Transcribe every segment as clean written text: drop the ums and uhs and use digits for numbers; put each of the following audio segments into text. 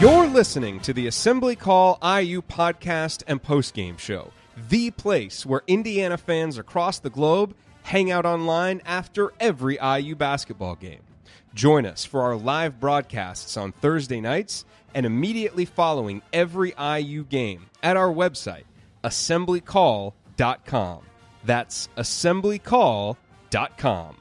You're listening to the Assembly Call IU podcast and postgame show, the place where Indiana fans across the globe hang out online after every IU basketball game. Join us for our live broadcasts on Thursday nights and immediately following every IU game at our website, assemblycall.com. That's assemblycall.com.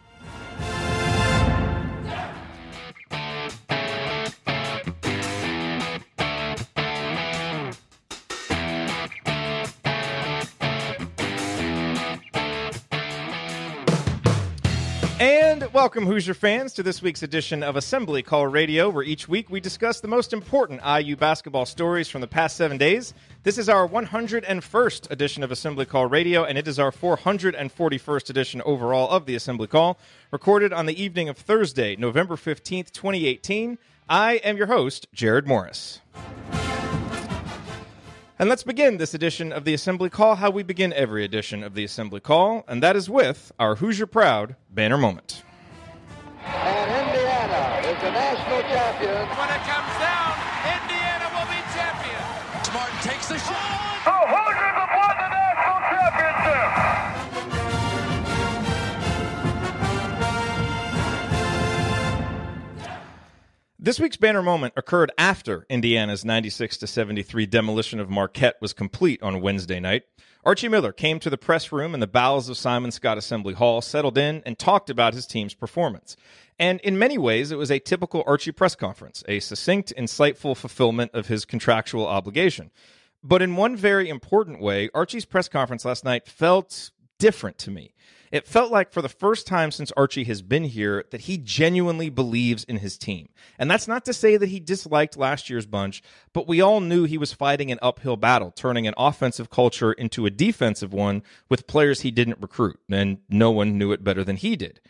And welcome, Hoosier fans, to this week's edition of Assembly Call Radio, where each week we discuss the most important IU basketball stories from the past 7 days. This is our 101st edition of Assembly Call Radio, and it is our 441st edition overall of the Assembly Call, recorded on the evening of Thursday, November 15th, 2018. I am your host, Jerod Morris. And let's begin this edition of the Assembly Call how we begin every edition of the Assembly Call, and that is with our Hoosier Proud banner moment. And Indiana is the national champion. When it comes down, Indiana will be champion. Smart takes the shot. The Hoosiers have won the national championship. This week's banner moment occurred after Indiana's 96-73 demolition of Marquette was complete on Wednesday night. Archie Miller came to the press room in the bowels of Simon Scott Assembly Hall, settled in, and talked about his team's performance. And in many ways, it was a typical Archie press conference, a succinct, insightful fulfillment of his contractual obligation. But in one very important way, Archie's press conference last night felt different to me. It felt like for the first time since Archie has been here that he genuinely believes in his team. And that's not to say that he disliked last year's bunch, but we all knew he was fighting an uphill battle, turning an offensive culture into a defensive one with players he didn't recruit, and no one knew it better than he did.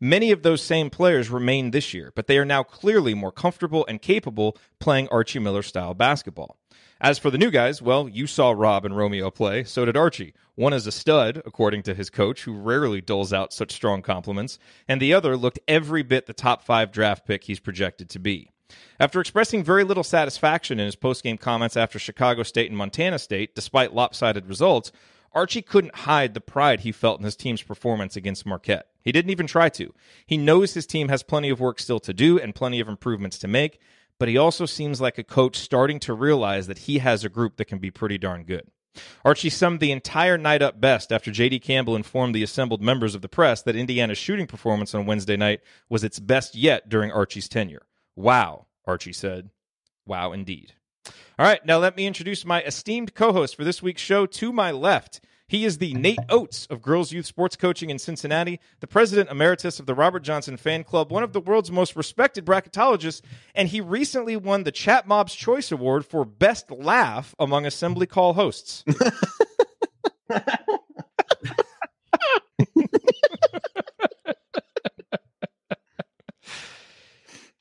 Many of those same players remain this year, but they are now clearly more comfortable and capable playing Archie Miller-style basketball. As for the new guys, well, you saw Rob and Romeo play, so did Archie. One is a stud, according to his coach, who rarely doles out such strong compliments, and the other looked every bit the top 5 draft pick he's projected to be. After expressing very little satisfaction in his postgame comments after Chicago State and Montana State, despite lopsided results, Archie couldn't hide the pride he felt in his team's performance against Marquette. He didn't even try to. He knows his team has plenty of work still to do and plenty of improvements to make, but he also seems like a coach starting to realize that he has a group that can be pretty darn good. Archie summed the entire night up best after J.D. Campbell informed the assembled members of the press that Indiana's shooting performance on Wednesday night was its best yet during Archie's tenure. Wow, Archie said. Wow, indeed. All right, now let me introduce my esteemed co-host for this week's show. To my left, he is the Nate Oates of Girls Youth Sports Coaching in Cincinnati, the president emeritus of the Robert Johnson Fan Club, one of the world's most respected bracketologists, and he recently won the Chat Mob's Choice Award for Best Laugh among Assembly Call hosts.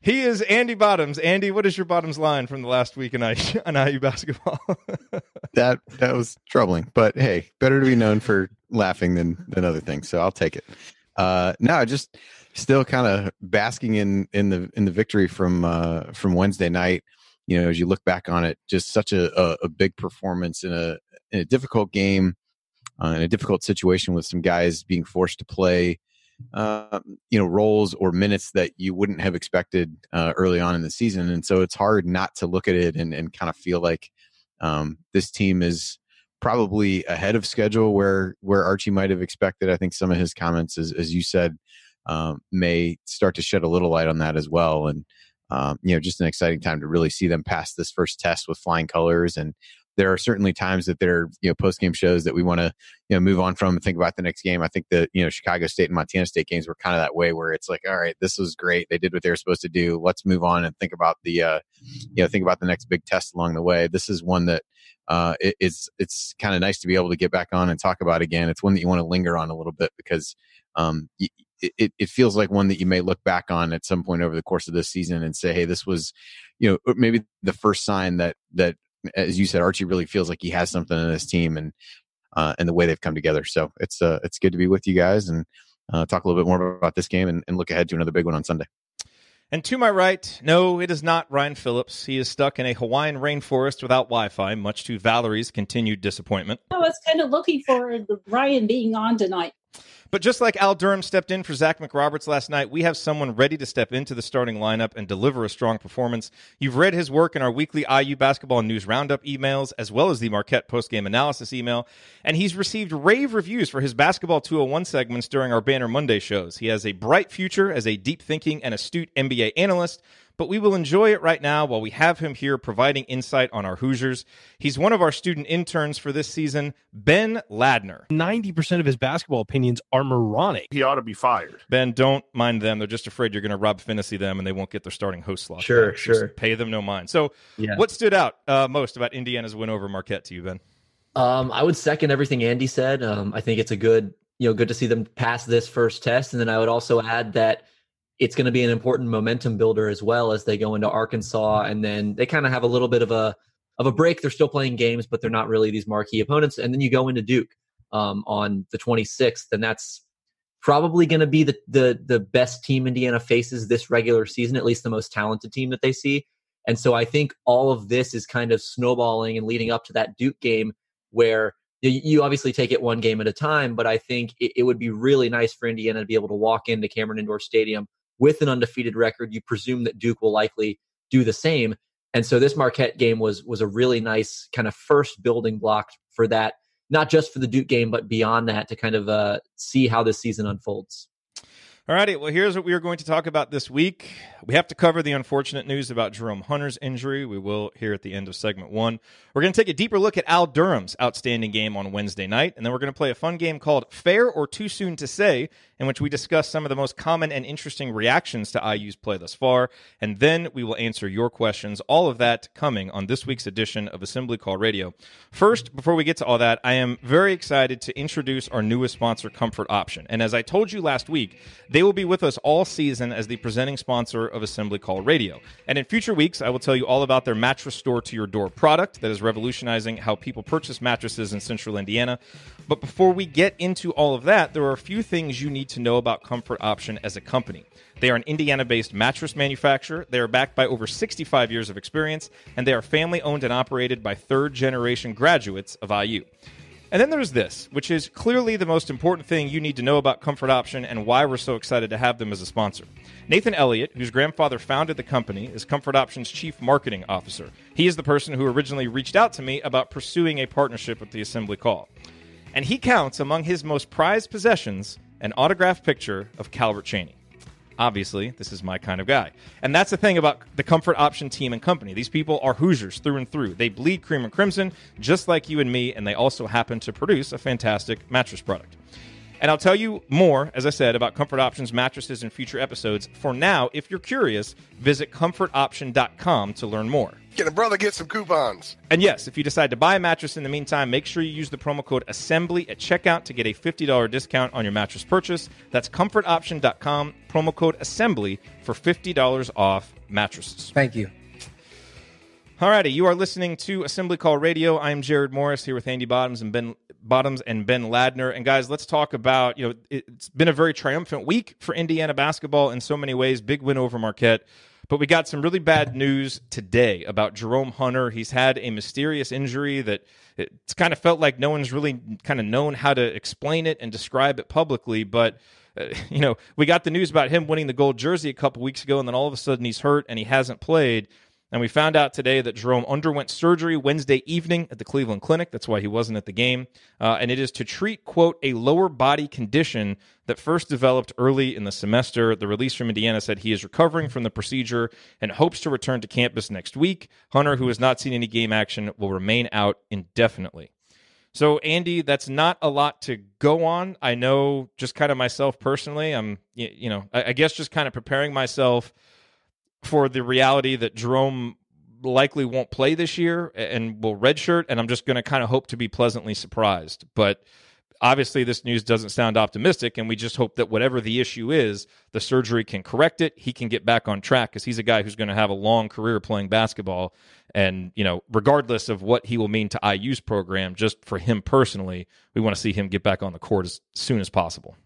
He is Andy Bottoms. Andy, what is your Bottoms line from the last week in IU basketball? That was troubling, but hey, better to be known for laughing than other things, so I'll take it. No, just still kind of basking in the victory from Wednesday night. You know, as you look back on it, just such a big performance in a difficult game, in a difficult situation with some guys being forced to play roles or minutes that you wouldn't have expected early on in the season. And so it's hard not to look at it and kind of feel like this team is probably ahead of schedule where Archie might have expected. I think some of his comments, as you said, may start to shed a little light on that as well. And, just an exciting time to really see them pass this first test with flying colors. And there are certainly times that there are, post-game shows that we want to, move on from and think about the next game. I think the, Chicago State and Montana State games were kind of that way where it's like, all right, this was great. They did what they were supposed to do. Let's move on and think about the, think about the next big test along the way. This is one that it's kind of nice to be able to get back on and talk about again. It's one that you want to linger on a little bit because it feels like one that you may look back on at some point over the course of this season and say, hey, this was, maybe the first sign that, as you said, Archie really feels like he has something in this team and the way they've come together. So it's good to be with you guys and talk a little bit more about this game and look ahead to another big one on Sunday. And to my right, no, it is not Ryan Phillips. He is stuck in a Hawaiian rainforest without Wi-Fi, much to Valerie's continued disappointment. I was kind of looking for Ryan being on tonight. But just like Al Durham stepped in for Zach McRoberts last night, we have someone ready to step into the starting lineup and deliver a strong performance. You've read his work in our weekly IU Basketball News Roundup emails, as well as the Marquette postgame analysis email, and he's received rave reviews for his Basketball 201 segments during our Banner Monday shows. He has a bright future as a deep-thinking and astute NBA analyst, but we will enjoy it right now while we have him here providing insight on our Hoosiers. He's one of our student interns for this season, Ben Ladner. 90% of his basketball opinions are moronic. He ought to be fired. Ben, don't mind them. They're just afraid you're going to Rob Finney them and they won't get their starting host slot. Sure. Just pay them no mind. So What stood out most about Indiana's win over Marquette to you, Ben? I would second everything Andy said. I think it's good to see them pass this first test. And then I would also add that it's going to be an important momentum builder as well as they go into Arkansas, and then they kind of have a little bit of a break. They're still playing games, but they're not really these marquee opponents. And then you go into Duke on the 26th, and that's probably going to be the best team Indiana faces this regular season, at least the most talented team that they see. And so I think all of this is kind of snowballing and leading up to that Duke game where you obviously take it one game at a time, but I think it would be really nice for Indiana to be able to walk into Cameron Indoor Stadium with an undefeated record. You presume that Duke will likely do the same. And so this Marquette game was a really nice kind of first building block for that, not just for the Duke game, but beyond that to kind of see how this season unfolds. All righty, well, here's what we are going to talk about this week. We have to cover the unfortunate news about Jerome Hunter's injury. We will here at the end of segment 1. We're going to take a deeper look at Al Durham's outstanding game on Wednesday night, and then we're going to play a fun game called Fair or Too Soon to Say, in which we discuss some of the most common and interesting reactions to IU's play thus far, and then we will answer your questions. All of that coming on this week's edition of Assembly Call Radio. First, before we get to all that, I am very excited to introduce our newest sponsor, Comfort Option. And as I told you last week, they will be with us all season as the presenting sponsor of Assembly Call Radio. And in future weeks, I will tell you all about their mattress store-to-your-door product that is revolutionizing how people purchase mattresses in central Indiana. But before we get into all of that, there are a few things you need to know about Comfort Option as a company. They are an Indiana-based mattress manufacturer. They are backed by over 65 years of experience, and they are family-owned and operated by third-generation graduates of IU. And then there's this, which is clearly the most important thing you need to know about Comfort Option and why we're so excited to have them as a sponsor. Nathan Elliott, whose grandfather founded the company, is Comfort Option's chief marketing officer. He is the person who originally reached out to me about pursuing a partnership with the Assembly Call. And he counts among his most prized possessions an autographed picture of Calvert Chaney. Obviously, this is my kind of guy. And that's the thing about the Comfort Option team and company. These people are Hoosiers through and through. They bleed cream and crimson, just like you and me, and they also happen to produce a fantastic mattress product. And I'll tell you more, as I said, about Comfort Option's mattresses in future episodes. For now, if you're curious, visit comfortoption.com to learn more. Can a brother get some coupons? And yes, if you decide to buy a mattress in the meantime, make sure you use the promo code ASSEMBLY at checkout to get a $50 discount on your mattress purchase. That's comfortoption.com, promo code ASSEMBLY for $50 off mattresses. Thank you. Alrighty, you are listening to Assembly Call Radio. I'm Jerod Morris here with Andy Bottoms and Ben Ladner. And guys, let's talk about, it's been a very triumphant week for Indiana basketball in so many ways. Big win over Marquette. But we got some really bad news today about Jerome Hunter. He's had a mysterious injury that it's kind of felt like no one's really kind of known how to explain it and describe it publicly. But, we got the news about him winning the gold jersey a couple weeks ago, and then all of a sudden he's hurt and he hasn't played. And we found out today that Jerome underwent surgery Wednesday evening at the Cleveland Clinic. That's why he wasn't at the game. And it is to treat, quote, a lower body condition that first developed early in the semester. The release from Indiana said he is recovering from the procedure and hopes to return to campus next week. Hunter, who has not seen any game action, will remain out indefinitely. So, Andy, that's not a lot to go on. I know just kind of myself personally, I guess just kind of preparing myself for the reality that Jerome likely won't play this year and will redshirt, and I'm just going to kind of hope to be pleasantly surprised. But obviously this news doesn't sound optimistic, and we just hope that whatever the issue is, the surgery can correct it, he can get back on track, because he's a guy who's going to have a long career playing basketball, and regardless of what he will mean to IU's program, just for him personally, we want to see him get back on the court as soon as possible.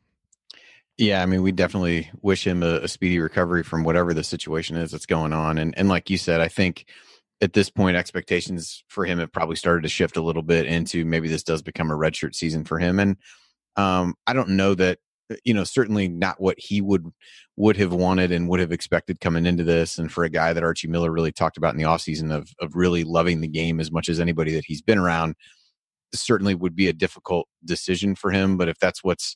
Yeah, I mean, we definitely wish him a speedy recovery from whatever the situation is that's going on. And like you said, I think at this point, expectations for him have probably started to shift a little bit into maybe this does become a redshirt season for him. And I don't know that, certainly not what he would have wanted and would have expected coming into this. And for a guy that Archie Miller really talked about in the offseason of really loving the game as much as anybody that he's been around, certainly would be a difficult decision for him. But if that's what's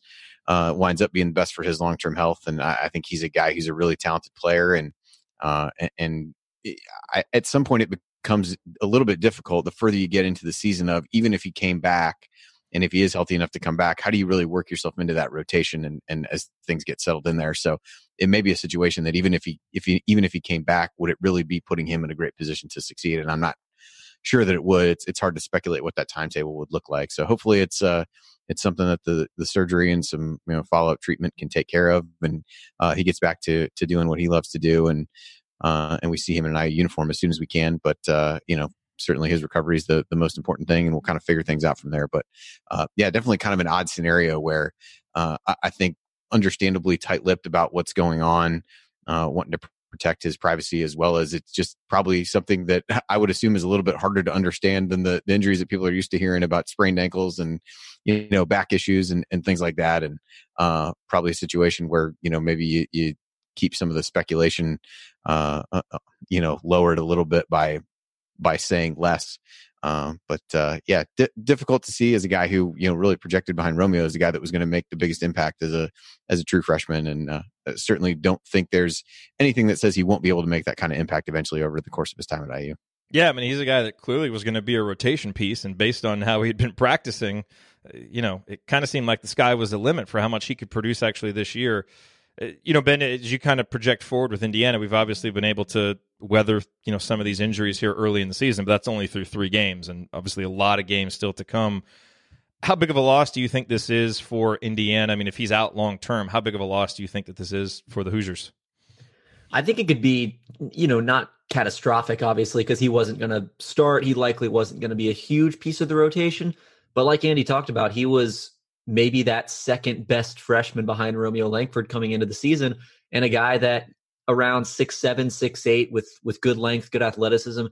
winds up being best for his long-term health, and I think he's a guy who's a really talented player, and at some point it becomes a little bit difficult the further you get into the season of, even if he came back and if he is healthy enough to come back, how do you really work yourself into that rotation and as things get settled in there? So it may be a situation that even if he came back, would it really be putting him in a great position to succeed? And I'm not sure that it would. It's hard to speculate what that timetable would look like. So hopefully it's something that the surgery and some follow-up treatment can take care of, and he gets back to doing what he loves to do, and we see him in an IU uniform as soon as we can. But certainly his recovery is the most important thing, and we'll kind of figure things out from there. But yeah, definitely kind of an odd scenario where I think understandably tight-lipped about what's going on, wanting to protect his privacy, as well as it's just probably something that I would assume is a little bit harder to understand than the injuries that people are used to hearing about, sprained ankles and back issues and things like that. And probably a situation where maybe you keep some of the speculation lowered a little bit by saying less. But difficult to see as a guy who really projected behind Romeo as a guy that was going to make the biggest impact as a true freshman, and certainly don't think there's anything that says he won't be able to make that kind of impact eventually over the course of his time at IU. Yeah, I mean, he's a guy that clearly was going to be a rotation piece, and based on how he'd been practicing, it kind of seemed like the sky was the limit for how much he could produce actually this year. Ben, as you kind of project forward with Indiana, we've obviously been able to weather, some of these injuries here early in the season, but that's only through 3 games, and obviously a lot of games still to come. How big of a loss do you think this is for Indiana? I mean, if he's out long term, how big of a loss do you think that this is for the Hoosiers? I think it could be, not catastrophic, obviously, because he wasn't going to start. He likely wasn't going to be a huge piece of the rotation. But like Andy talked about, he was maybe that second best freshman behind Romeo Langford coming into the season, and a guy that around 6'7", 6'8", with good length, good athleticism,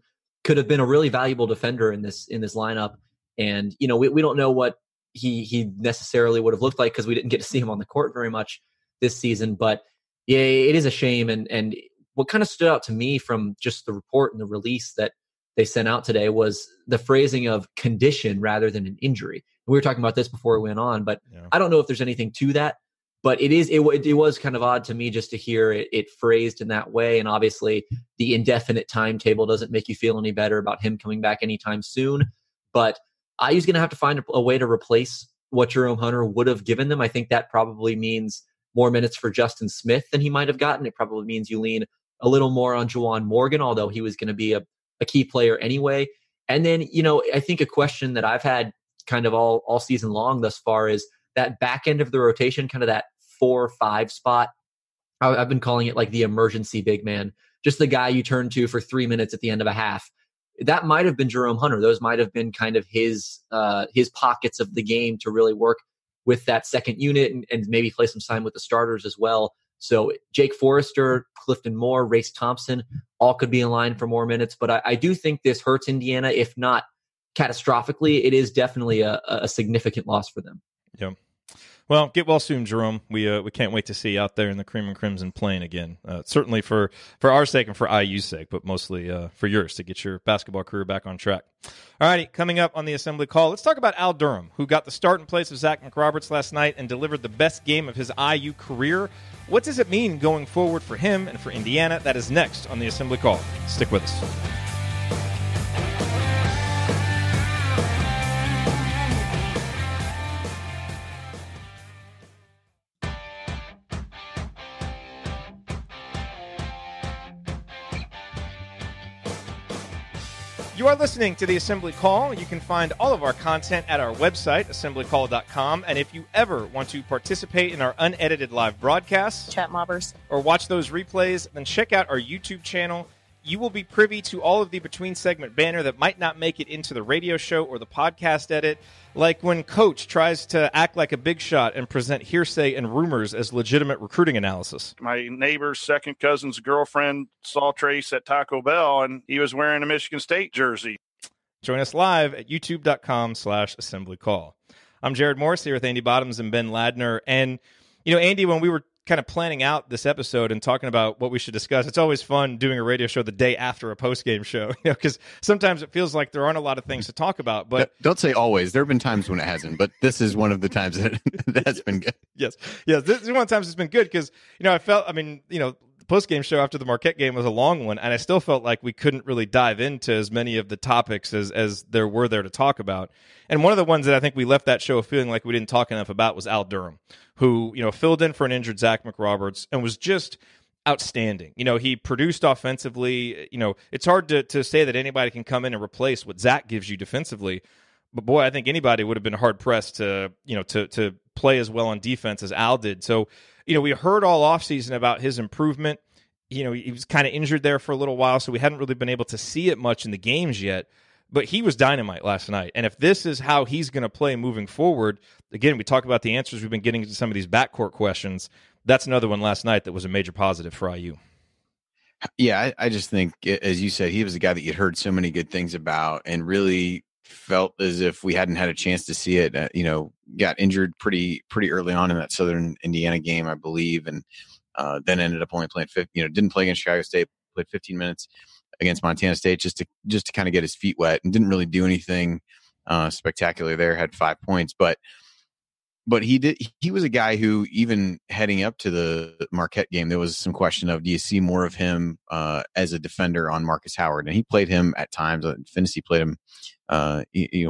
could have been a really valuable defender in this lineup. And we don't know what he necessarily would have looked like because we didn't get to see him on the court very much this season. But yeah, it is a shame. And what kind of stood out to me from just the report and the release that they sent out today was the phrasing of condition rather than an injury. We were talking about this before we went on, but yeah. I don't know if there's anything to that. But it was kind of odd to me just to hear it phrased in that way. And obviously the indefinite timetable doesn't make you feel any better about him coming back anytime soon. But IU's going to have to find a way to replace what Jerome Hunter would have given them. I think that probably means more minutes for Justin Smith than he might have gotten. It probably means you lean a little more on Juwan Morgan, although he was going to be a key player anyway. And then, I think a question that I've had kind of all season long thus far is that back end of the rotation, kind of that 4 or 5 spot. I've been calling it like the emergency big man, just the guy you turn to for 3 minutes at the end of a half. That might have been Jerome Hunter. Those might have been kind of his pockets of the game to really work with that second unit and maybe play some time with the starters as well. So Jake Forrester, Clifton Moore, Race Thompson, all could be in line for more minutes. But I do think this hurts Indiana, if not catastrophically. It is definitely a significant loss for them. Yeah. Well, get well soon, Jerome. We can't wait to see you out there in the cream and crimson playing again. Certainly for our sake and for IU's sake, but mostly for yours, to get your basketball career back on track. All righty, coming up on the assembly call, let's talk about Al Durham, who got the start in place of Zach McRoberts last night and delivered the best game of his IU career. What does it mean going forward for him and for Indiana? That is next on the assembly call. Stick with us. You are listening to the Assembly Call. You can find all of our content at our website, assemblycall.com. And if you ever want to participate in our unedited live broadcasts, chat mobbers, or watch those replays, then check out our YouTube channel, you will be privy to all of the between segment banner that might not make it into the radio show or the podcast edit, like when Coach tries to act like a big shot and present hearsay and rumors as legitimate recruiting analysis. My neighbor's second cousin's girlfriend saw Trace at Taco Bell, and he was wearing a Michigan State jersey. Join us live at youtube.com/assembly call. I'm Jerod Morris here with Andy Bottoms and Ben Ladner. And, Andy, when we were kind of planning out this episode and talking about what we should discuss, it's always fun doing a radio show the day after a post-game show, because sometimes it feels like there aren't a lot of things to talk about. But don't say always. There have been times when it hasn't, but this is one of the times that has been good. Yes. This is one of the times it's been good because, the post-game show after the Marquette game was a long one, and I still felt like we couldn't really dive into as many of the topics as there were there to talk about. And one of the ones that I think we left that show feeling like we didn't talk enough about was Al Durham, who, filled in for an injured Zach McRoberts and was just outstanding. He produced offensively. It's hard to say that anybody can come in and replace what Zach gives you defensively. But boy, I think anybody would have been hard pressed to play as well on defense as Al did. So, we heard all offseason about his improvement. He was kind of injured there for a little while, so we hadn't really been able to see it much in the games yet. But he was dynamite last night. And if this is how he's going to play moving forward, again, we talk about the answers we've been getting to some of these backcourt questions. That's another one last night that was a major positive for IU. Yeah, I just think, as you said, he was a guy that you'd heard so many good things about and really felt as if we hadn't had a chance to see it. Got injured pretty early on in that Southern Indiana game, I believe, and then ended up only playing didn't play against Chicago State, played 15 minutes against Montana State just to kind of get his feet wet, and didn't really do anything spectacular there. Had 5 points, but he was a guy who, even heading up to the Marquette game, there was some question of, do you see more of him as a defender on Marcus Howard? And he played him at times. Finney played him,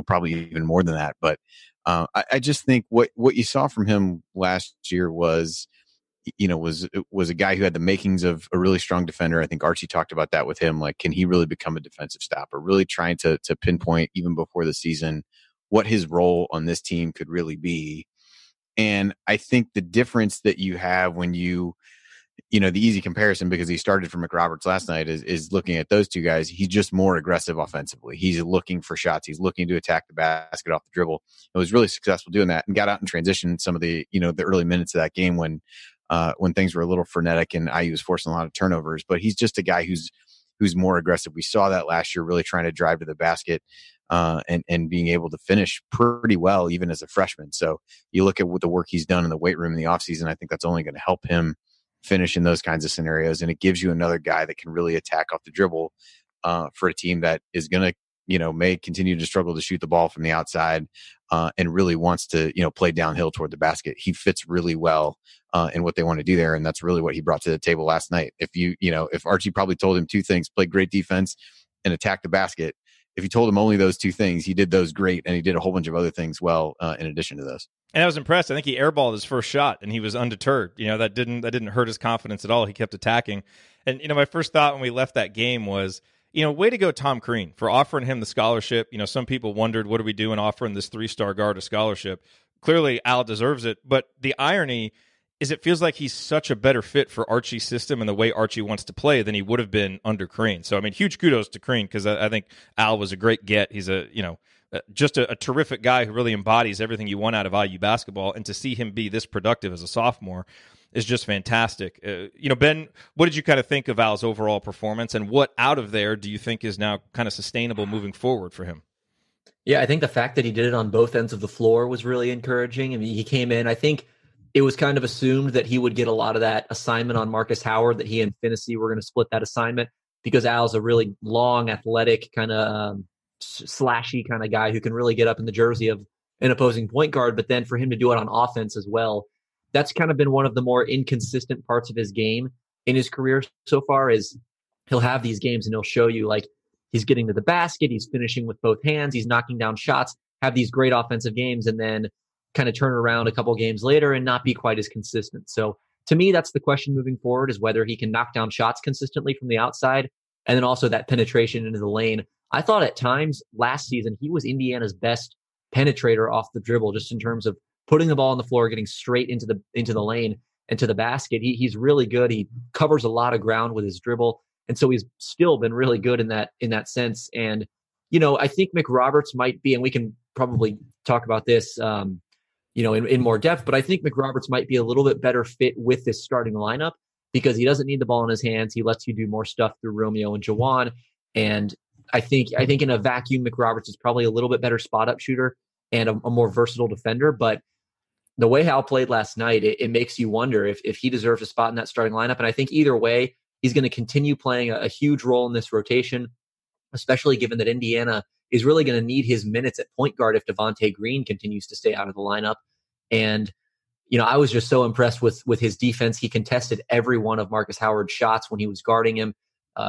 probably even more than that. But I just think what you saw from him last year was a guy who had the makings of a really strong defender. I think Archie talked about that with him. Like, can he really become a defensive stopper? Really trying to pinpoint, even before the season, what his role on this team could really be. And I think the difference that you have when the easy comparison, because he started for McRoberts last night, is looking at those two guys. He's just more aggressive offensively. He's looking for shots. He's looking to attack the basket off the dribble. It was really successful doing that, and got out in transition some of the early minutes of that game when things were a little frenetic and IU was forcing a lot of turnovers. But he's just a guy who's more aggressive. We saw that last year, really trying to drive to the basket and being able to finish pretty well, even as a freshman. So you look at what the work he's done in the weight room in the offseason, I think that's only going to help him finish in those kinds of scenarios. And it gives you another guy that can really attack off the dribble for a team that is going to, may continue to struggle to shoot the ball from the outside and really wants to, play downhill toward the basket. He fits really well in what they want to do there. And that's really what he brought to the table last night. If Archie probably told him two things: play great defense and attack the basket. If you told him only those two things, he did those great, and he did a whole bunch of other things well in addition to those. And I was impressed. I think he airballed his first shot, and he was undeterred. That didn't hurt his confidence at all. He kept attacking. And my first thought when we left that game was, way to go, Tom Crean, for offering him the scholarship. Some people wondered, what are we doing offering this 3-star guard a scholarship? Clearly, Al deserves it. But the irony is, it feels like he's such a better fit for Archie's system and the way Archie wants to play than he would have been under Crean. So, huge kudos to Crean, because I think Al was a great get. He's just a terrific guy who really embodies everything you want out of IU basketball. And to see him be this productive as a sophomore is just fantastic. Ben, what did you kind of think of Al's overall performance, and what out of there do you think is now kind of sustainable moving forward for him? Yeah, I think the fact that he did it on both ends of the floor was really encouraging. He came in, I think it was kind of assumed that he would get a lot of that assignment on Marcus Howard, that he and Finney were going to split that assignment, because Al's a really long, athletic, kind of slashy kind of guy who can really get up in the jersey of an opposing point guard. But then for him to do it on offense as well, that's kind of been one of the more inconsistent parts of his game in his career so far. Is he'll have these games and he'll show you, like, he's getting to the basket, he's finishing with both hands, he's knocking down shots, have these great offensive games, and then kind of turn around a couple games later and not be quite as consistent. So to me, that's the question moving forward, is whether he can knock down shots consistently from the outside, and then also that penetration into the lane. I thought at times last season he was Indiana's best penetrator off the dribble, just in terms of putting the ball on the floor, getting straight into the lane and to the basket. He's really good. He covers a lot of ground with his dribble. And so he's still been really good in that sense. And, I think McRoberts might be, and we can probably talk about this, in more depth, but I think McRoberts might be a little bit better fit with this starting lineup because he doesn't need the ball in his hands. He lets you do more stuff through Romeo and Jawan. And I think in a vacuum, McRoberts is probably a little bit better spot up shooter and a more versatile defender. But the way Hal played last night, it makes you wonder if he deserves a spot in that starting lineup. And I think either way, he's going to continue playing a huge role in this rotation, especially given that Indiana is really going to need his minutes at point guard if Devontae Green continues to stay out of the lineup. And, I was just so impressed with his defense. He contested every one of Marcus Howard's shots when he was guarding him,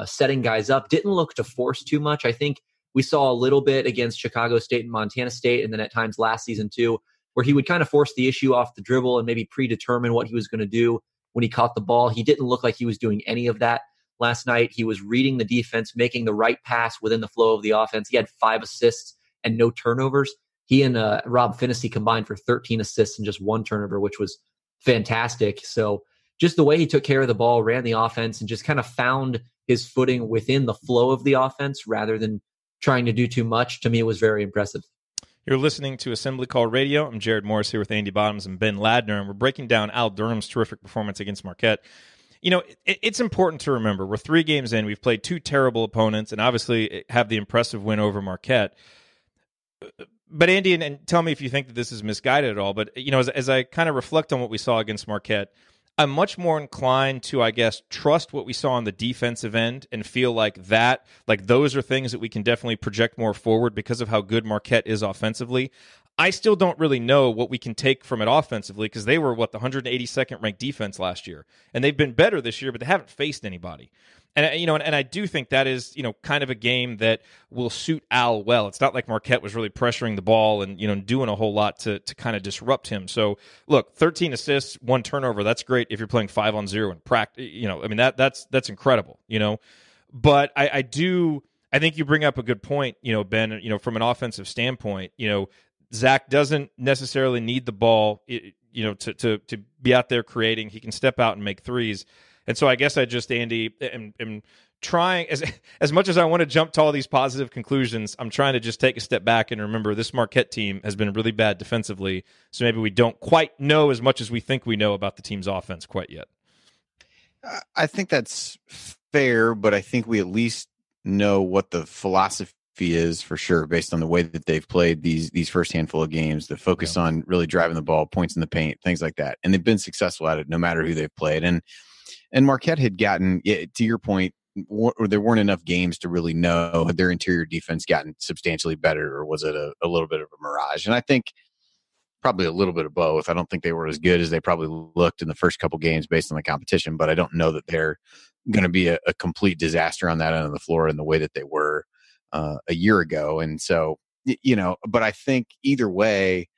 setting guys up, didn't look to force too much. I think we saw a little bit against Chicago State and Montana State, and then at times last season too, where he would kind of force the issue off the dribble and maybe predetermine what he was going to do when he caught the ball. He didn't look like he was doing any of that last night. He was reading the defense, making the right pass within the flow of the offense. He had 5 assists and no turnovers. He and Rob Finney combined for 13 assists and just 1 turnover, which was fantastic. So just the way he took care of the ball, ran the offense, and just kind of found his footing within the flow of the offense rather than trying to do too much, to me, it was very impressive. You're listening to Assembly Call Radio. I'm Jerod Morris here with Andy Bottoms and Ben Ladner, and we're breaking down Al Durham's terrific performance against Marquette. It's important to remember we're 3 games in. We've played 2 terrible opponents and obviously have the impressive win over Marquette. But Andy, and tell me if you think that this is misguided at all, but as I kind of reflect on what we saw against Marquette, I'm much more inclined to, I guess, trust what we saw on the defensive end and feel like those are things that we can definitely project more forward because of how good Marquette is offensively. I still don't really know what we can take from it offensively because they were, the 182nd ranked defense last year. And they've been better this year, but they haven't faced anybody. And, and I do think that is, kind of a game that will suit Al well. It's not like Marquette was really pressuring the ball and, doing a whole lot to kind of disrupt him. So, look, 13 assists, 1 turnover, that's great if you're playing 5-on-0 in practice. That's incredible, But I think you bring up a good point, Ben, from an offensive standpoint, Zach doesn't necessarily need the ball, to be out there creating. He can step out and make threes. And so I guess I just, Andy, am trying, as much as I want to jump to all these positive conclusions, I'm trying to just take a step back and remember this Marquette team has been really bad defensively, so maybe we don't quite know as much as we think we know about the team's offense quite yet. I think that's fair, but I think we at least know what the philosophy is for sure based on the way that they've played these first handful of games, the focus on really driving the ball, points in the paint, things like that. And they've been successful at it no matter who they've played. And Marquette had gotten, to your point, there weren't enough games to really know had their interior defense gotten substantially better, or was it a little bit of a mirage? And I think probably a little bit of both. I don't think they were as good as they probably looked in the first couple games based on the competition, but I don't know that they're going to be a complete disaster on that end of the floor in the way that they were a year ago. And so, but I think either way,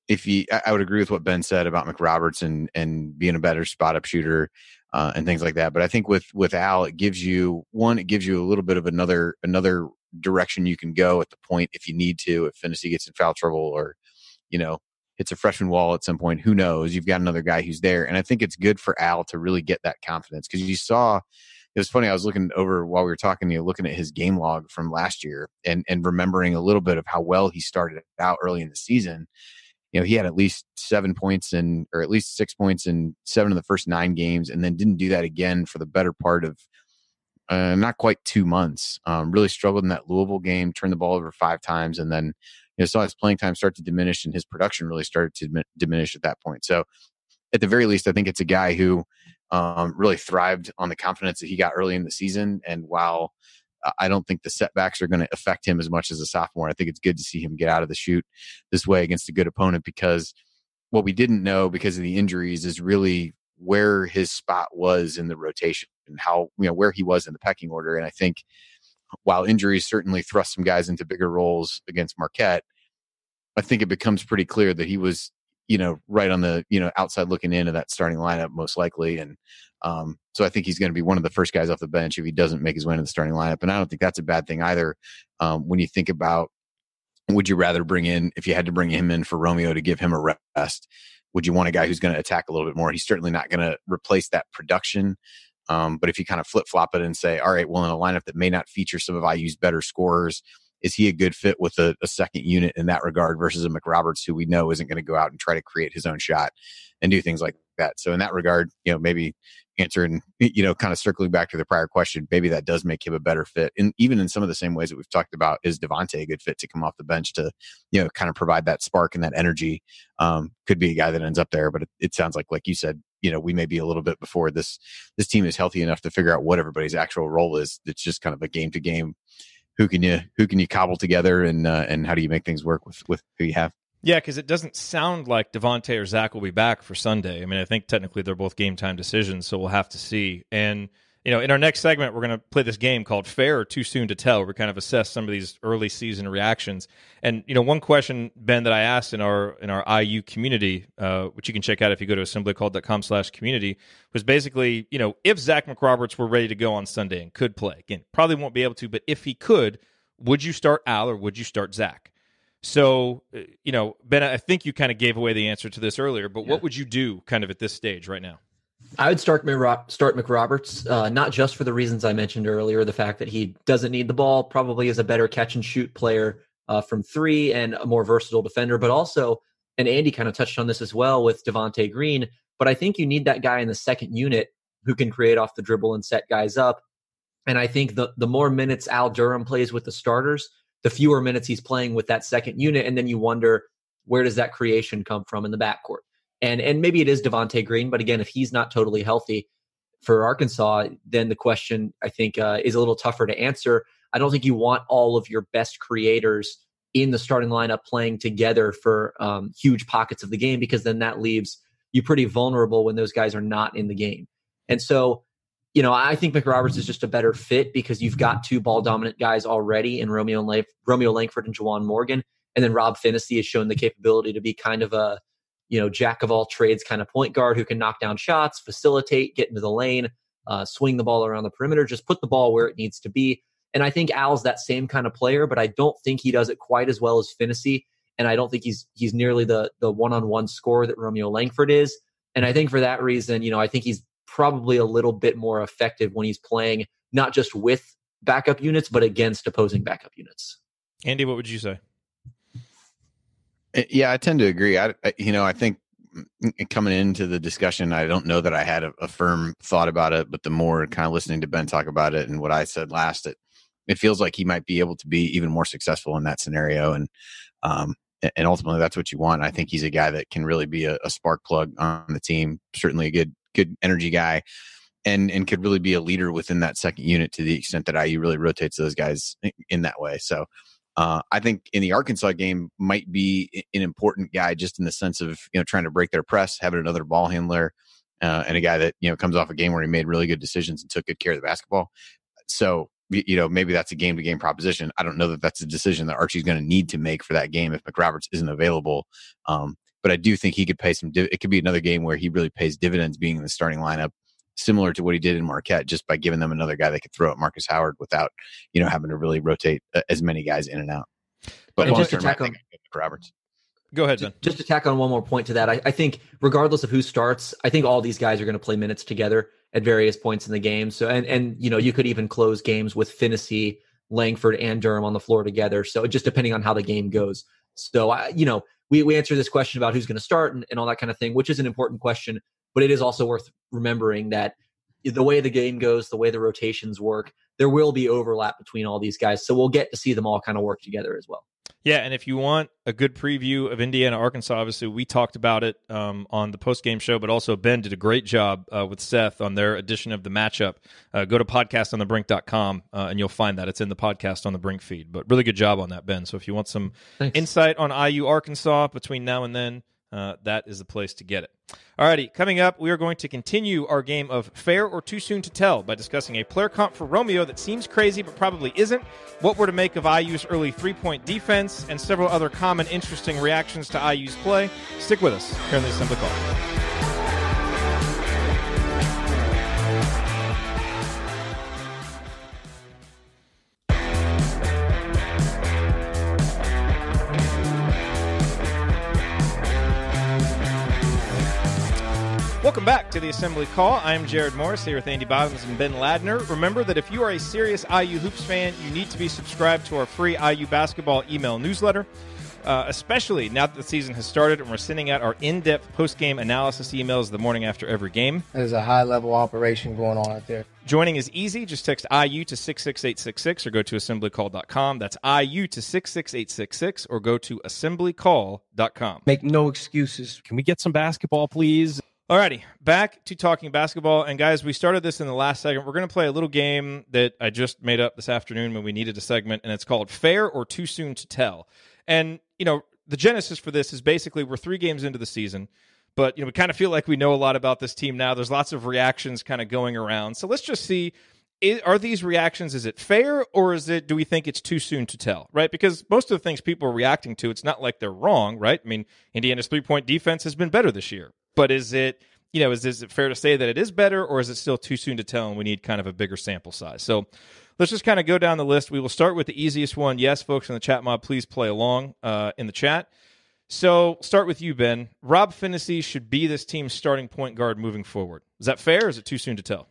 I would agree with what Ben said about McRoberts and being a better spot up shooter and things like that. But I think with Al, it gives you a little bit of another direction you can go at the point if you need to, if Finney gets in foul trouble or, hits a freshman wall at some point, who knows? You've got another guy who's there. And I think it's good for Al to really get that confidence because you saw, it was funny. I was looking over while we were talking, looking at his game log from last year and remembering a little bit of how well he started out early in the season. He had at least 7 points or at least 6 points in 7 of the first 9 games, and then didn't do that again for the better part of not quite 2 months. Really struggled in that Louisville game, turned the ball over 5 times, and then saw his playing time start to diminish, and his production really started to diminish at that point. So at the very least, I think it's a guy who really thrived on the confidence that he got early in the season. And while I don't think the setbacks are going to affect him as much as a sophomore, I think it's good to see him get out of the chute this way against a good opponent, because what we didn't know because of the injuries is really where his spot was in the rotation and how, where he was in the pecking order. And I think while injuries certainly thrust some guys into bigger roles against Marquette, I think it becomes pretty clear that he was, right on the, outside looking in of that starting lineup most likely. And so I think he's going to be one of the first guys off the bench if he doesn't make his way into the starting lineup. And I don't think that's a bad thing either. When you think about, would you rather if you had to bring him in for Romeo to give him a rest, would you want a guy who's going to attack a little bit more? He's certainly not going to replace that production But if you kind of flip flop it and say, all right, well, in a lineup that may not feature some of IU's better scorers, is he a good fit with a second unit in that regard versus a McRoberts who we know isn't going to go out and try to create his own shot and do things like that? So in that regard, maybe answering, kind of circling back to the prior question, maybe that does make him a better fit. And even in some of the same ways that we've talked about, is Devontae a good fit to come off the bench to, kind of provide that spark and that energy? Could be a guy that ends up there, but it sounds like you said, we may be a little bit before this team is healthy enough to figure out what everybody's actual role is. It's just kind of a game to game. Who can you cobble together and how do you make things work with who you have? Yeah, because it doesn't sound like Devontae or Zach will be back for Sunday. I mean, I think technically they're both game time decisions, so we'll have to see. And, in our next segment, we're going to play this game called Fair or Too Soon to Tell. We kind of assess some of these early season reactions. And, one question, Ben, that I asked in our IU community, which you can check out if you go to assemblycall.com/community, was basically, if Zach McRoberts were ready to go on Sunday and could play, again, probably won't be able to, but if he could, would you start Al or would you start Zach? So, Ben, I think you kind of gave away the answer to this earlier, but what would you do kind of at this stage right now? I would start McRoberts, not just for the reasons I mentioned earlier, the fact that he doesn't need the ball, probably is a better catch and shoot player from three and a more versatile defender, but also, and Andy kind of touched on this as well with Devontae Green, but I think you need that guy in the second unit who can create off the dribble and set guys up. And I think the more minutes Al Durham plays with the starters, the fewer minutes he's playing with that second unit. And then you wonder, where does that creation come from in the backcourt? And maybe it is Devontae Green, but again, if he's not totally healthy for Arkansas, then the question, I think, is a little tougher to answer. I don't think you want all of your best creators in the starting lineup playing together for huge pockets of the game, because then that leaves you pretty vulnerable when those guys are not in the game. And so, I think McRoberts is just a better fit because you've got two ball-dominant guys already in Romeo Langford and Juwan Morgan. And then Rob Finney has shown the capability to be kind of a, jack-of-all-trades kind of point guard who can knock down shots, facilitate, get into the lane, swing the ball around the perimeter, just put the ball where it needs to be. And I think Al's that same kind of player, but I don't think he does it quite as well as Finney. And I don't think he's nearly the one-on-one scorer that Romeo Langford is. And I think for that reason, I think he's probably a little bit more effective when he's playing not just with backup units, but against opposing backup units. Andy, what would you say? Yeah, I tend to agree. I think coming into the discussion, I don't know that I had a firm thought about it, but the more kind of listening to Ben talk about it and what I said last, it feels like he might be able to be even more successful in that scenario. And ultimately that's what you want. I think he's a guy that can really be a spark plug on the team, certainly a good energy guy, and could really be a leader within that second unit to the extent that IU really rotates those guys in that way. So I think in the Arkansas game might be an important guy just in the sense of, trying to break their press, having another ball handler, and a guy that, comes off a game where he made really good decisions and took good care of the basketball. So, maybe that's a game-to-game proposition. I don't know that that's a decision that Archie's going to need to make for that game if McRoberts isn't available. But I do think he could pay it could be another game where he really pays dividends being in the starting lineup, similar to what he did in Marquette, just by giving them another guy they could throw at Marcus Howard without, having to really rotate as many guys in and out. But just to tack on McRoberts. Go ahead, Ben. Just to tack on one more point to that, I think regardless of who starts, I think all these guys are going to play minutes together at various points in the game. So, and you could even close games with Finney, Langford, and Durham on the floor together. So just depending on how the game goes. So, we answer this question about who's going to start and all that kind of thing, which is an important question, but it is also worth remembering that the way the game goes, the way the rotations work, there will be overlap between all these guys. So we'll get to see them all kind of work together as well. Yeah, and if you want a good preview of Indiana-Arkansas, obviously we talked about it on the post-game show, but also Ben did a great job with Seth on their edition of the matchup. Go to podcastonthebrink.com, and you'll find that. It's in the Podcast on the Brink feed. But really good job on that, Ben. So if you want some insight on IU-Arkansas between now and then, that is the place to get it. Alrighty, coming up, we are going to continue our game of Fair or Too Soon to Tell by discussing a player comp for Romeo that seems crazy but probably isn't, what we're to make of IU's early three-point defense, and several other common interesting reactions to IU's play. Stick with us here on the Assembly Call. Welcome back to the Assembly Call. I'm Jerod Morris here with Andy Bottoms and Ben Ladner. Remember that if you are a serious IU Hoops fan, you need to be subscribed to our free IU basketball email newsletter, especially now that the season has started and we're sending out our in-depth post-game analysis emails the morning after every game. There's a high-level operation going on out there. Joining is easy. Just text IU to 66866 or go to assemblycall.com. That's IU to 66866 or go to assemblycall.com. Make no excuses. Can we get some basketball, please? Alrighty, back to talking basketball. And guys, we started this in the last segment. We're going to play a little game that I just made up this afternoon when we needed a segment, and it's called Fair or Too Soon to Tell. And, you know, the genesis for this is basically we're 3 games into the season, but, you know, we kind of feel like we know a lot about this team now. There's lots of reactions kind of going around. So let's just see, are these reactions, is it fair or do we think it's too soon to tell, right? Because most of the things people are reacting to, it's not like they're wrong, right? I mean, Indiana's 3-point defense has been better this year. But is it fair to say that it is better, or is it still too soon to tell and we need kind of a bigger sample size? So let's just kind of go down the list. We will start with the easiest one. Yes, folks in the chat mob, please play along in the chat. So start with you, Ben. Rob Finney should be this team's starting point guard moving forward. Is that fair, or is it too soon to tell?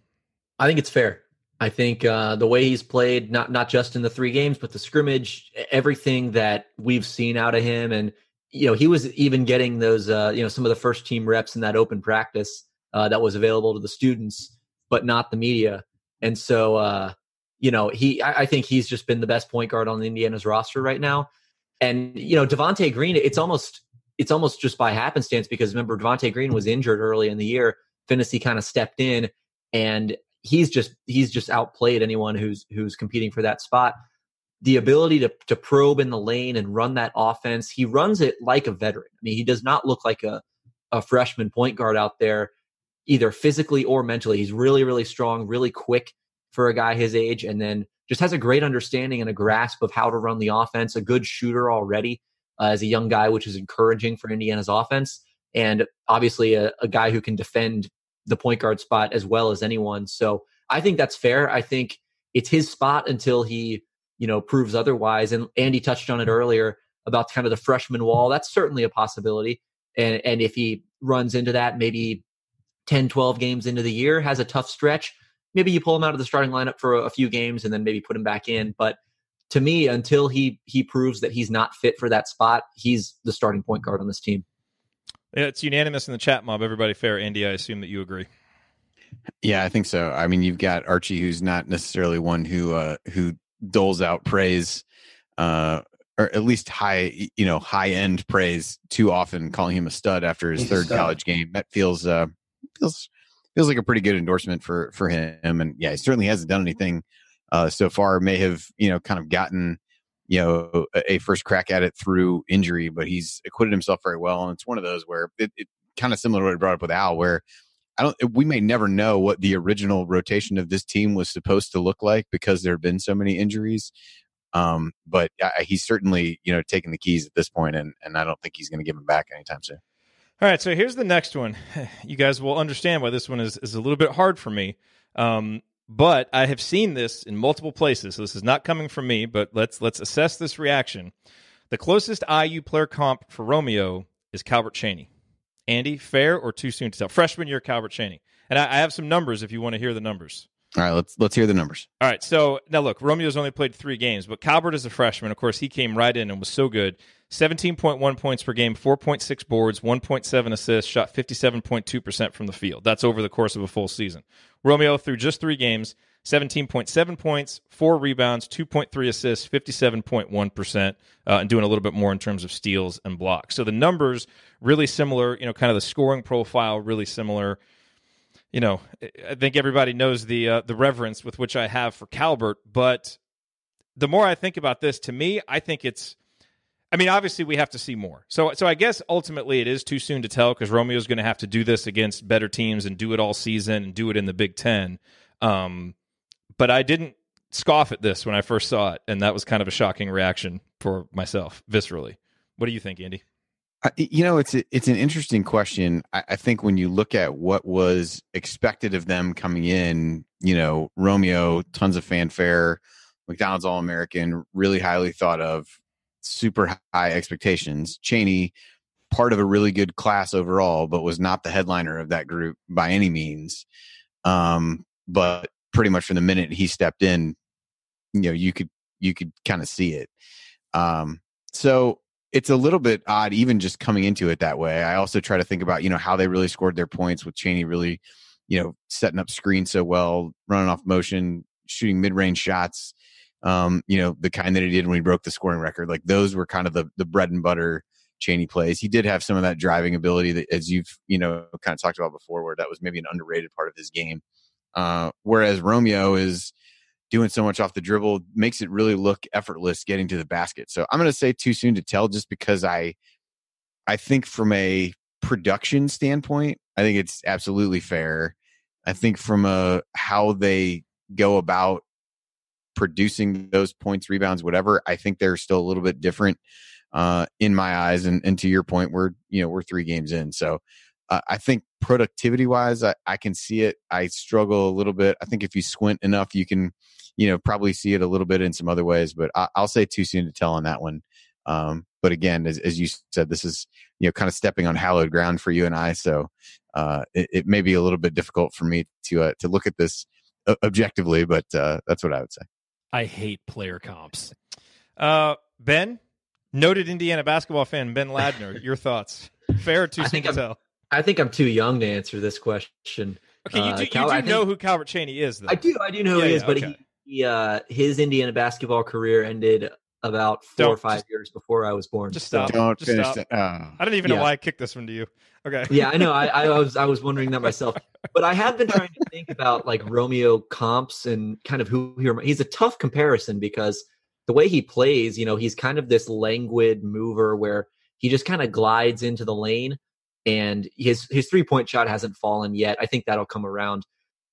I think it's fair. I think the way he's played, not just in the 3 games, but the scrimmage, everything that we've seen out of him, and you know, he was even getting those, some of the first team reps in that open practice that was available to the students, but not the media. And so, I think he's just been the best point guard on Indiana's roster right now. And, you know, Devontae Green, it's almost just by happenstance, because remember, Devontae Green was injured early in the year. Finney kind of stepped in, and he's just outplayed anyone who's competing for that spot. The ability to probe in the lane and run that offense, he runs it like a veteran. I mean, he does not look like a freshman point guard out there, either physically or mentally. He's really, really strong, really quick for a guy his age, and then just has a great understanding and a grasp of how to run the offense, a good shooter already as a young guy, which is encouraging for Indiana's offense, and obviously a guy who can defend the point guard spot as well as anyone. So I think that's fair. I think it's his spot until he proves otherwise. And Andy touched on it earlier about kind of the freshman wall. That's certainly a possibility. And if he runs into that, maybe 10, 12 games into the year, has a tough stretch, maybe you pull him out of the starting lineup for a few games and then maybe put him back in. But to me, until he proves that he's not fit for that spot, he's the starting point guard on this team. Yeah, it's unanimous in the chat mob. Everybody fair. Andy, I assume that you agree. Yeah, I think so. I mean, you've got Archie, who's not necessarily one who doles out praise, or at least high end praise too often, calling him a stud after his third college game. That feels like a pretty good endorsement for him. And yeah, he certainly hasn't done anything so far. May have kind of gotten a first crack at it through injury, but he's acquitted himself very well. And it's one of those where it kind of similar to what I brought up with Al, where we may never know what the original rotation of this team was supposed to look like because there have been so many injuries. But he's certainly, taking the keys at this point, and I don't think he's going to give them back anytime soon. All right, so here's the next one. You guys will understand why this one is a little bit hard for me. But I have seen this in multiple places, so this is not coming from me, but let's assess this reaction. The closest IU player comp for Romeo is Calvert Chaney. Andy, fair or too soon to tell? Freshman year Calvert Chaney. And I have some numbers if you want to hear the numbers. All right, let's hear the numbers. All right, so now look, Romeo's only played 3 games, but Calvert is a freshman. Of course, he came right in and was so good. 17.1 points per game, 4.6 boards, 1.7 assists, shot 57.2% from the field. That's over the course of a full season. Romeo, through just 3 games, 17.7 points, 4 rebounds, 2.3 assists, 57.1%, and doing a little bit more in terms of steals and blocks. So the numbers really similar, kind of the scoring profile really similar. I think everybody knows the reverence with which I have for Calvert, but the more I think about this, to me, I think obviously we have to see more. So I guess ultimately it is too soon to tell because Romeo's going to have to do this against better teams and do it all season and do it in the Big Ten. But I didn't scoff at this when I first saw it, and that was kind of a shocking reaction for myself, viscerally. What do you think, Andy? It's an interesting question. I think when you look at what was expected of them coming in, Romeo, tons of fanfare, McDonald's All-American, really highly thought of, super high expectations. Chaney, part of a really good class overall, but was not the headliner of that group by any means. But pretty much from the minute he stepped in, you could kind of see it. So it's a little bit odd, even just coming into it that way. I also try to think about, how they really scored their points with Chaney really, setting up screens so well, running off motion, shooting mid-range shots, the kind that he did when he broke the scoring record. Like those were kind of the bread and butter Chaney plays. He did have some of that driving ability that, as you've, kind of talked about before, where that was maybe an underrated part of his game. Whereas Romeo is doing so much off the dribble, makes it really look effortless getting to the basket. So I'm going to say too soon to tell, just because I think from a production standpoint, I think it's absolutely fair. I think from how they go about producing those points, rebounds, whatever, I think they're still a little bit different in my eyes. And to your point, we're 3 games in. So I think productivity wise, I can see it. I struggle a little bit. I think if you squint enough, you can, probably see it a little bit in some other ways, but I'll say too soon to tell on that one. But again, as you said, this is, kind of stepping on hallowed ground for you and I. So it may be a little bit difficult for me to look at this objectively, but that's what I would say. I hate player comps. Ben, noted Indiana basketball fan Ben Ladner, your thoughts? Fair or too soon to tell? I think I'm too young to answer this question. Okay, you do know who Calvert Chaney is, though. I do know who he is, but okay. His Indiana basketball career ended about 4 or 5 years before I was born. Just stop. Don't just finish stop. that. I don't even know why I kicked this one to you. Okay. Yeah, I know. I was wondering that myself, but I have been trying to think about like Romeo comps and kind of who he's a tough comparison because the way he plays, he's kind of this languid mover where he just kind of glides into the lane. And his 3-point shot hasn't fallen yet. I think that'll come around.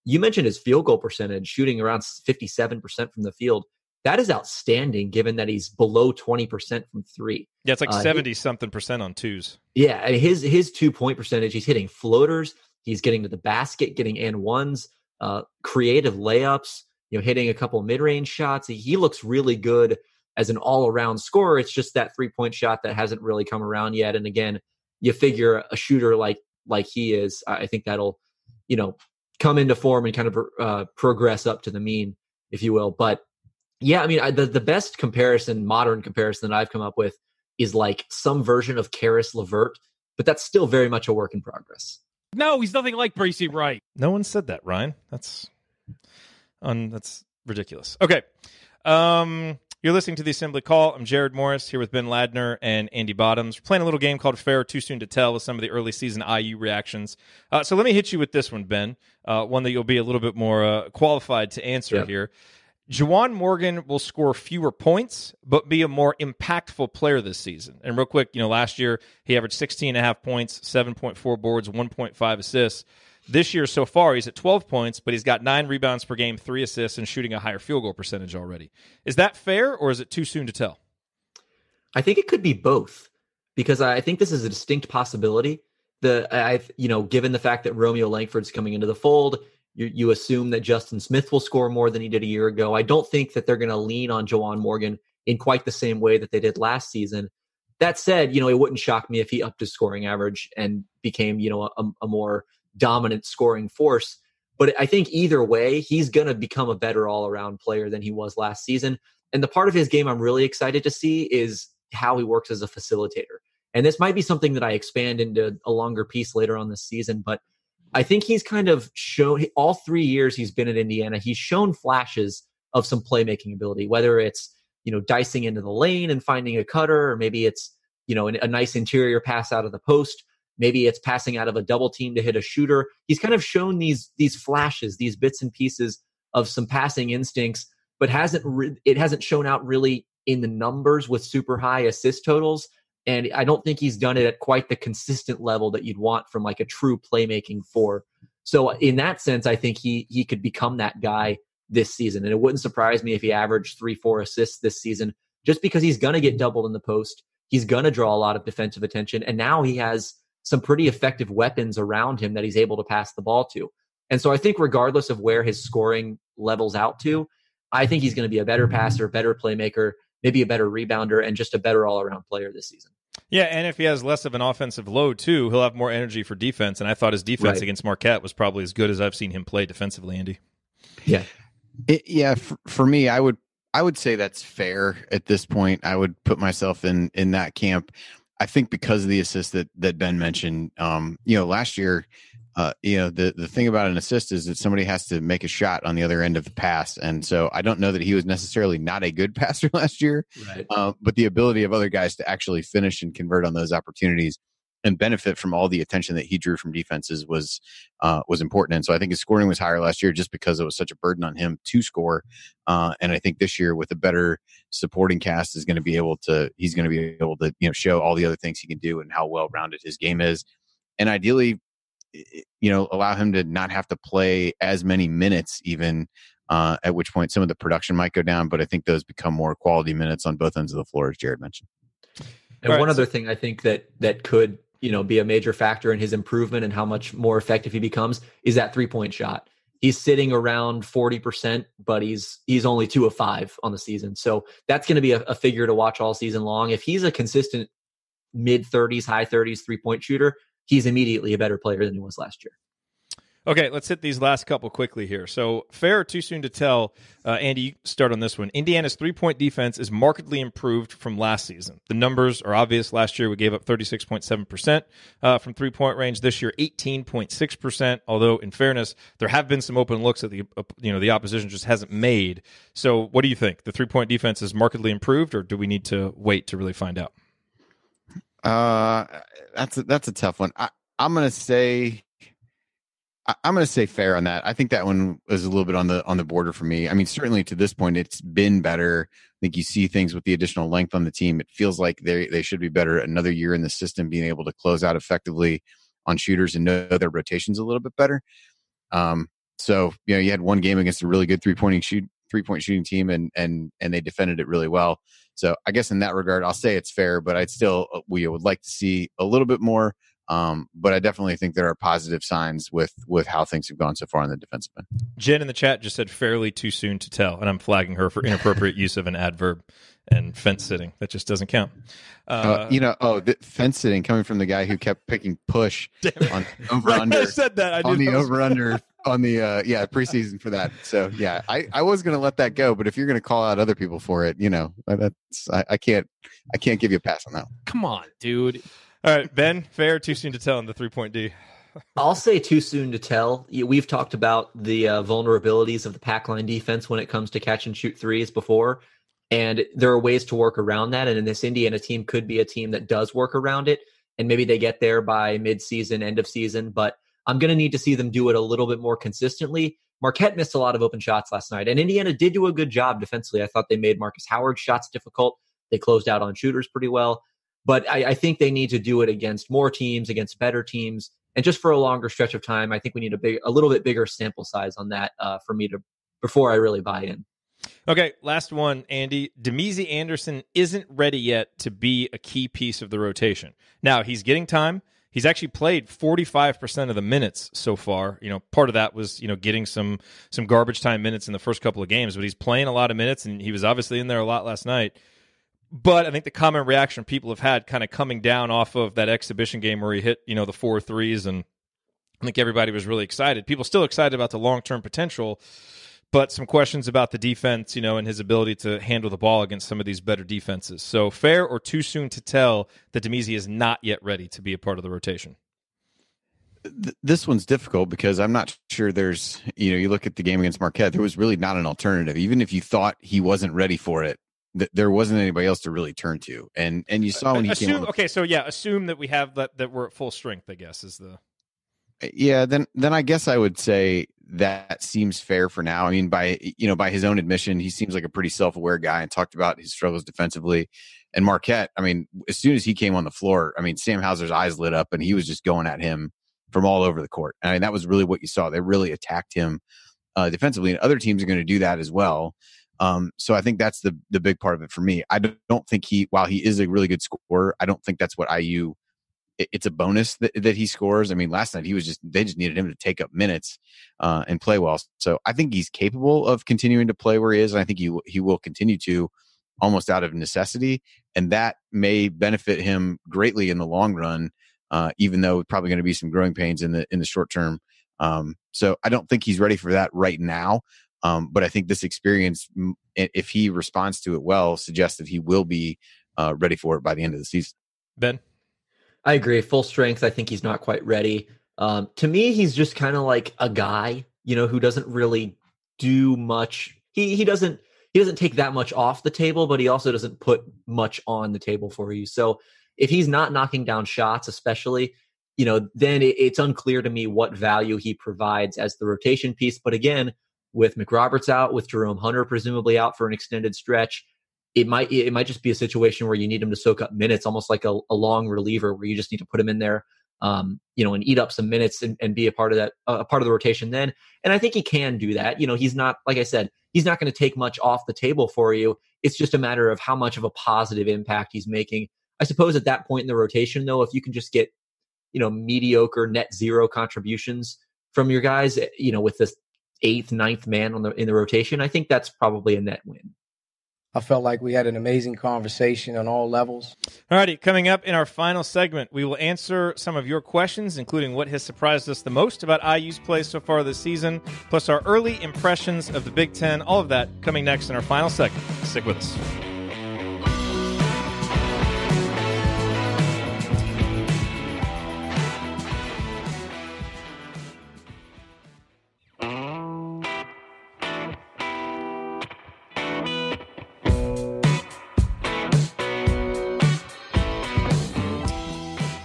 You mentioned his field goal percentage, shooting around 57% from the field. That is outstanding, given that he's below 20% from 3. Yeah, it's like 70-something% on twos. Yeah, and his 2-point percentage, he's hitting floaters, he's getting to the basket, getting and ones, creative layups, hitting a couple mid-range shots. He looks really good as an all-around scorer. It's just that 3-point shot that hasn't really come around yet. And again, you figure a shooter like he is, I think that'll, come into form and kind of progress up to the mean, if you will. But yeah, I mean, the best modern comparison that I've come up with is like some version of Karis LeVert, but that's still very much a work in progress. No, he's nothing like Bracy Wright. No one said that, Ryan. That's ridiculous. Okay. You're listening to The Assembly Call. I'm Jerod Morris here with Ben Ladner and Andy Bottoms. We're playing a little game called Fair or Too Soon to Tell with some of the early season IU reactions. So let me hit you with this one, Ben, one that you'll be a little bit more qualified to answer here. Juwan Morgan will score fewer points, but be a more impactful player this season. And real quick, last year he averaged 16.5 points, 7.4 boards, 1.5 assists. This year so far, he's at 12 points, but he's got 9 rebounds per game, 3 assists, and shooting a higher field goal percentage already. Is that fair, or is it too soon to tell? I think it could be both, because I think this is a distinct possibility. Given the fact that Romeo Langford's coming into the fold, you assume that Justin Smith will score more than he did a year ago. I don't think that they're going to lean on Juwan Morgan in quite the same way that they did last season. That said, it wouldn't shock me if he upped his scoring average and became, a more dominant scoring force. But I think either way, he's going to become a better all-around player than he was last season. And the part of his game I'm really excited to see is how he works as a facilitator. And this might be something that I expand into a longer piece later on this season, but I think he's kind of shown all 3 years he's been at Indiana, he's shown flashes of some playmaking ability, whether it's, dicing into the lane and finding a cutter, or maybe it's, a nice interior pass out of the post. Maybe it's passing out of a double team to hit a shooter. He's kind of shown these flashes, these bits and pieces of some passing instincts, but it hasn't shown out really in the numbers with super high assist totals. And I don't think he's done it at quite the consistent level that you'd want from like a true playmaking 4. So in that sense, I think he could become that guy this season. And it wouldn't surprise me if he averaged 3-4 assists this season, just because he's going to get doubled in the post. He's going to draw a lot of defensive attention. And now he has some pretty effective weapons around him that he's able to pass the ball to. And so I think regardless of where his scoring levels out to, I think he's going to be a better passer, better playmaker, maybe a better rebounder, and just a better all-around player this season. Yeah, and if he has less of an offensive load, too, he'll have more energy for defense. And I thought his defense against Marquette was probably as good as I've seen him play defensively, Andy. Yeah. For me, I would say that's fair at this point. I would put myself in that camp. I think because of the assist that Ben mentioned, last year, the thing about an assist is that somebody has to make a shot on the other end of the pass. And so I don't know that he was necessarily not a good passer last year, but the ability of other guys to actually finish and convert on those opportunities and benefit from all the attention that he drew from defenses was important. And so I think his scoring was higher last year just because it was such a burden on him to score. And I think this year with a better supporting cast he's going to be able to, show all the other things he can do and how well-rounded his game is. And ideally, allow him to not have to play as many minutes even, at which point some of the production might go down. But I think those become more quality minutes on both ends of the floor, as Jerod mentioned. And one other thing I think that could, be a major factor in his improvement and how much more effective he becomes is that 3-point shot. He's sitting around 40%, but he's only 2 of 5 on the season. So that's going to be a figure to watch all season long. If he's a consistent mid-30s, high 30s 3-point shooter, he's immediately a better player than he was last year. Okay, let's hit these last couple quickly here. So, fair or too soon to tell? Andy, you start on this one. Indiana's 3-point defense is markedly improved from last season. The numbers are obvious. Last year, we gave up 36.7% from 3-point range. This year, 18.6%. Although, in fairness, there have been some open looks that the opposition just hasn't made. So, what do you think? The 3-point defense is markedly improved, or do we need to wait to really find out? That's a tough one. I'm going to say fair on that. I think that one was a little bit on the border for me. I mean, certainly to this point, it's been better. I think you see things with the additional length on the team. It feels like they should be better. Another year in the system, being able to close out effectively on shooters and know their rotations a little bit better. So you had one game against a really good 3-point shooting team, and they defended it really well. So I guess in that regard, I'll say it's fair, but I'd still we would like to see a little bit more. But I definitely think there are positive signs with how things have gone so far on the defensive end. Jen in the chat just said fairly too soon to tell, and I'm flagging her for inappropriate use of an adverb and fence sitting. That just doesn't count. Fence sitting coming from the guy who kept picking push on over under. I said that. Over under on the preseason for that. So yeah, I was going to let that go, but if you're going to call out other people for it, I can't give you a pass on that. Come on, dude. All right, Ben, fair or too soon to tell on the 3-point D? I'll say too soon to tell. We've talked about the vulnerabilities of the pack line defense when it comes to catch and shoot threes before, and there are ways to work around that. And this Indiana team could be a team that does work around it, and maybe they get there by mid-season, end of season. But I'm going to need to see them do it a little bit more consistently. Marquette missed a lot of open shots last night, and Indiana did do a good job defensively. I thought they made Marcus Howard's shots difficult. They closed out on shooters pretty well. But I think they need to do it against more teams, against better teams, and just for a longer stretch of time. I think we need a little bit bigger sample size on that before I really buy in. Okay, last one, Andy. Demezy Anderson isn't ready yet to be a key piece of the rotation. Now, he's getting time. He's actually played 45% of the minutes so far. Part of that was, getting some garbage time minutes in the first couple of games, but he's playing a lot of minutes, and he was obviously in there a lot last night. But I think the common reaction people have had kind of coming down off of that exhibition game where he hit, the 4 threes, and I think everybody was really excited. People still excited about the long-term potential, but some questions about the defense, and his ability to handle the ball against some of these better defenses. So fair or too soon to tell that Demezy is not yet ready to be a part of the rotation? This one's difficult because I'm not sure there's, you look at the game against Marquette, there was really not an alternative. Even if you thought he wasn't ready for it, there wasn't anybody else to really turn to, and you saw when he came on. Okay, so assume that we have that we're at full strength, I guess is the. Yeah, then I guess I would say that seems fair for now. I mean, by his own admission, he seems like a pretty self-aware guy and talked about his struggles defensively. And Marquette, I mean, as soon as he came on the floor, I mean, Sam Hauser's eyes lit up and he was just going at him from all over the court. I mean, that was really what you saw. They really attacked him defensively, and other teams are going to do that as well. So I think that's the big part of it for me. I don't think while he is a really good scorer, I don't think that's what IU, it's a bonus that he scores. I mean, last night they just needed him to take up minutes, and play well. So I think he's capable of continuing to play where he is. And I think he will continue to, almost out of necessity, and that may benefit him greatly in the long run, even though probably going to be some growing pains in the short term. So I don't think he's ready for that right now. But I think this experience, if he responds to it well, suggests that he will be ready for it by the end of the season. Ben? I agree. Full strength, I think he's not quite ready. To me, he's just kind of like a guy, who doesn't really do much. He doesn't take that much off the table, but he also doesn't put much on the table for you. So if he's not knocking down shots, especially, then it's unclear to me what value he provides as the rotation piece. But again, with McRoberts out, with Jerome Hunter presumably out for an extended stretch, it might just be a situation where you need him to soak up minutes, almost like a long reliever where you just need to put him in there, and eat up some minutes and be a part of that, a part of the rotation then. And I think he can do that. He's not, like I said, he's not going to take much off the table for you. It's just a matter of how much of a positive impact he's making. I suppose at that point in the rotation, though, if you can just get, mediocre net zero contributions from your guys, with this 8th, 9th man in the rotation, I think that's probably a net win. I felt like we had an amazing conversation on all levels. All righty, coming up in our final segment, we will answer some of your questions, including what has surprised us the most about IU's play so far this season, plus our early impressions of the Big Ten. All of that coming next in our final segment. Stick with us.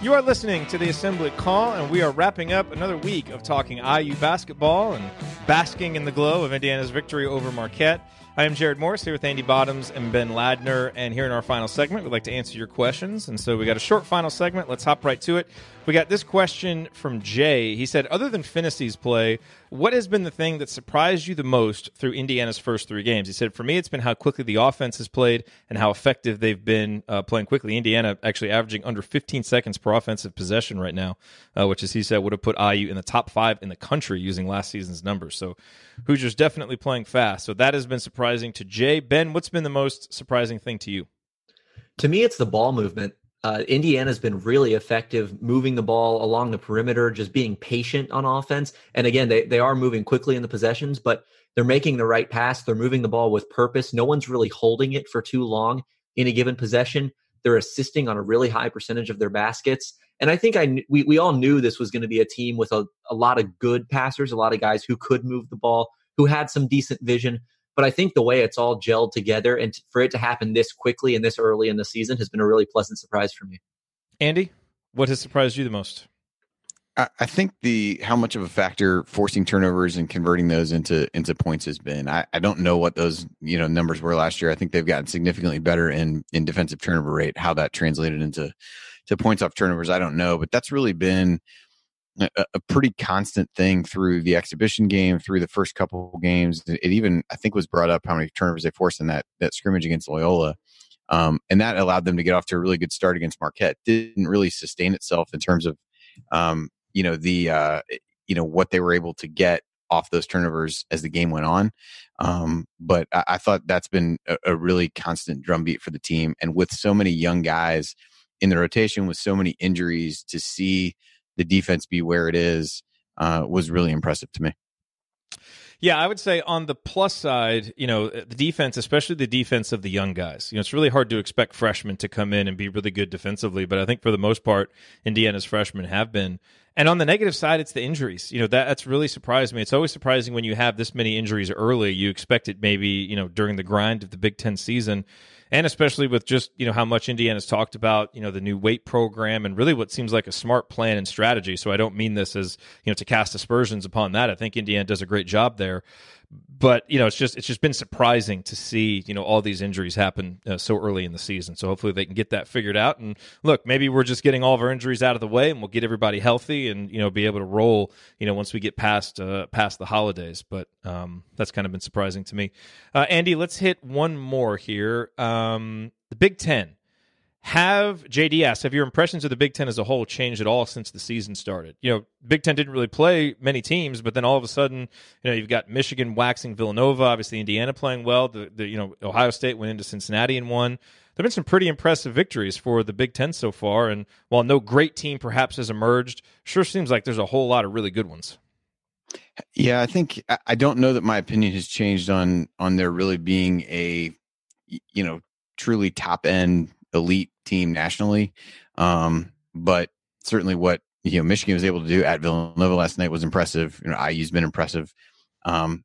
You are listening to the Assembly Call, and we are wrapping up another week of talking IU basketball and basking in the glow of Indiana's victory over Marquette. I am Jerod Morris here with Andy Bottoms and Ben Ladner, and here in our final segment, we'd like to answer your questions. And so we got a short final segment. Let's hop right to it. We got this question from Jay. He said, other than Finney's play, what has been the thing that surprised you the most through Indiana's first 3 games? He said, for me, it's been how quickly the offense has played and how effective they've been playing quickly. Indiana actually averaging under 15 seconds per offensive possession right now, which, as he said, would have put IU in the top 5 in the country using last season's numbers. So Hoosiers definitely playing fast. So that has been surprising to Jay. Ben, what's been the most surprising thing to you? To me, it's the ball movement. Indiana's been really effective moving the ball along the perimeter, just being patient on offense. And again, they are moving quickly in the possessions, but they're making the right pass. They're moving the ball with purpose. No one's really holding it for too long in a given possession. They're assisting on a really high percentage of their baskets. And I think we all knew this was going to be a team with a lot of good passers, a lot of guys who could move the ball, who had some decent vision. But I think the way it's all gelled together and for it to happen this quickly and this early in the season has been a really pleasant surprise for me. Andy, what has surprised you the most? I think how much of a factor forcing turnovers and converting those into points has been. I don't know what those numbers were last year. I think they've gotten significantly better in defensive turnover rate. How that translated into points off turnovers, I don't know. But that's really been a pretty constant thing through the exhibition game, through the first couple of games. It even, I think, was brought up how many turnovers they forced in that scrimmage against Loyola. And that allowed them to get off to a really good start against Marquette. Didn't really sustain itself in terms of, what they were able to get off those turnovers as the game went on. But I thought that's been a really constant drumbeat for the team. And with so many young guys in the rotation, with so many injuries, to see the defense be where it is was really impressive to me. Yeah, I would say on the plus side, the defense, especially the defense of the young guys, it's really hard to expect freshmen to come in and be really good defensively, but I think for the most part, Indiana's freshmen have been. And on the negative side, it's the injuries. That's really surprised me. It's always surprising when you have this many injuries early. You expect it maybe, during the grind of the Big Ten season. And especially with just, how much Indiana's talked about, the new weight program and really what seems like a smart plan and strategy. So I don't mean this as, to cast aspersions upon that. I think Indiana does a great job there. But, it's just been surprising to see, all these injuries happen so early in the season. So hopefully they can get that figured out. And look, maybe we're just getting all of our injuries out of the way and we'll get everybody healthy and, be able to roll, once we get past the holidays. But that's kind of been surprising to me. Andy, let's hit one more here. The Big Ten. Have JD asked, have your impressions of the Big Ten as a whole changed at all since the season started? Big Ten didn't really play many teams, but then all of a sudden, you've got Michigan waxing Villanova, obviously Indiana playing well. The Ohio State went into Cincinnati and won. There have been some pretty impressive victories for the Big Ten so far, and while no great team perhaps has emerged, sure seems like there's a whole lot of really good ones. Yeah, I don't know that my opinion has changed on there really being a truly top end elite team nationally. But certainly what Michigan was able to do at Villanova last night was impressive. IU's been impressive.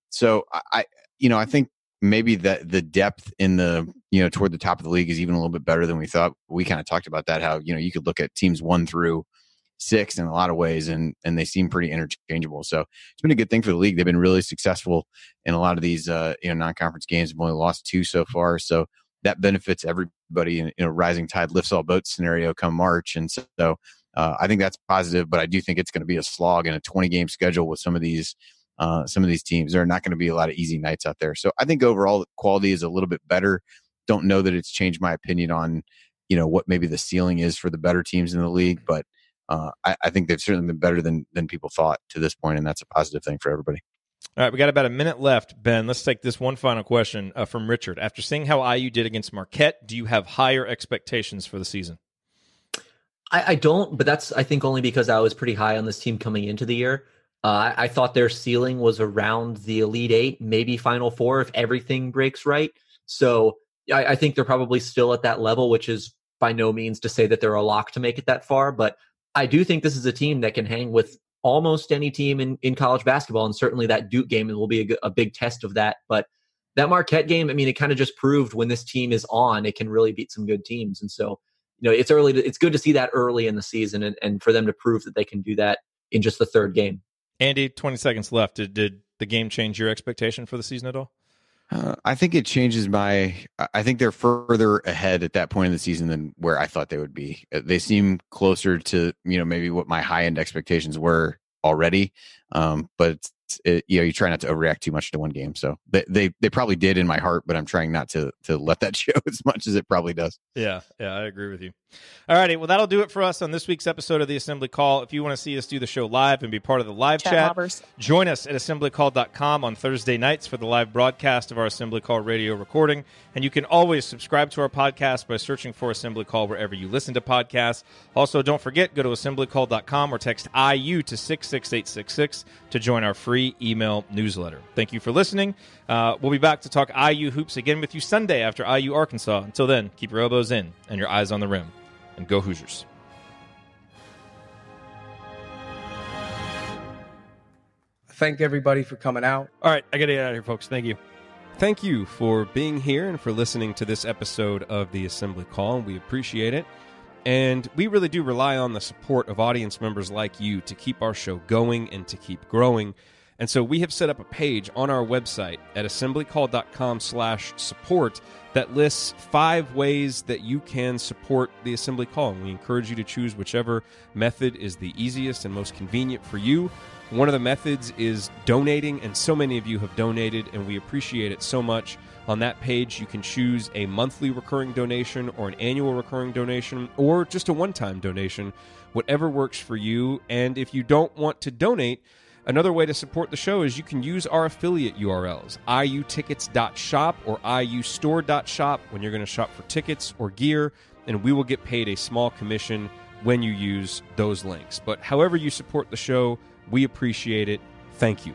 So I think maybe that the depth in the toward the top of the league is even a little bit better than we thought. We kind of talked about that, how you could look at teams 1 through 6 in a lot of ways, and they seem pretty interchangeable. So it's been a good thing for the league. They've been really successful in a lot of these non-conference games. They've only lost 2 so far, so that benefits everybody in a rising tide lifts all boats scenario come March. And so I think that's positive, but I do think it's going to be a slog in a 20-game schedule with some of these teams. There are not going to be a lot of easy nights out there. So I think overall the quality is a little bit better. Don't know that it's changed my opinion on what maybe the ceiling is for the better teams in the league, but I think they've certainly been better than people thought to this point, and that's a positive thing for everybody. All right, we got about a minute left. Ben, let's take this one final question from Richard. After seeing how IU did against Marquette, do you have higher expectations for the season? I don't, but that's, I think, only because I was pretty high on this team coming into the year. I thought their ceiling was around the Elite 8, maybe Final 4 if everything breaks right. So I think they're probably still at that level, which is by no means to say that they're a lock to make it that far, but I do think this is a team that can hang with almost any team in college basketball, and certainly that Duke game will be a big test of that. But that Marquette game, it kind of just proved when this team is on, it can really beat some good teams. And so, it's early. It's good to see that early in the season, and for them to prove that they can do that in just the 3rd game. Andy, 20 seconds left. Did the game change your expectation for the season at all? I think it changes I think they're further ahead at that point in the season than where I thought they would be. They seem closer to, maybe what my high end expectations were already. But you try not to overreact too much to one game. So they probably did in my heart, but I'm trying not to let that show as much as it probably does. Yeah, I agree with you. All righty, well, that'll do it for us on this week's episode of the Assembly Call. If you want to see us do the show live and be part of the live chat, join us at assemblycall.com on Thursday nights for the live broadcast of our Assembly Call radio recording. And you can always subscribe to our podcast by searching for Assembly Call wherever you listen to podcasts. Also, don't forget, go to assemblycall.com or text IU to 66866 to join our free email newsletter. Thank you for listening. We'll be back to talk IU hoops again with you Sunday after IU Arkansas. Until then, keep your elbows in and your eyes on the rim. And go Hoosiers. Thank everybody for coming out. All right, I got to get out of here, folks. Thank you. Thank you for being here and for listening to this episode of the Assembly Call. We appreciate it. And we really do rely on the support of audience members like you to keep our show going and to keep growing. And so we have set up a page on our website at assemblycall.com/support that lists 5 ways that you can support the Assembly Call. And we encourage you to choose whichever method is the easiest and most convenient for you. One of the methods is donating, and so many of you have donated, and we appreciate it so much. On that page, you can choose a monthly recurring donation or an annual recurring donation or just a one-time donation, whatever works for you. And if you don't want to donate, another way to support the show is you can use our affiliate URLs, iutickets.shop or iustore.shop when you're going to shop for tickets or gear, and we will get paid a small commission when you use those links. But however you support the show, we appreciate it. Thank you.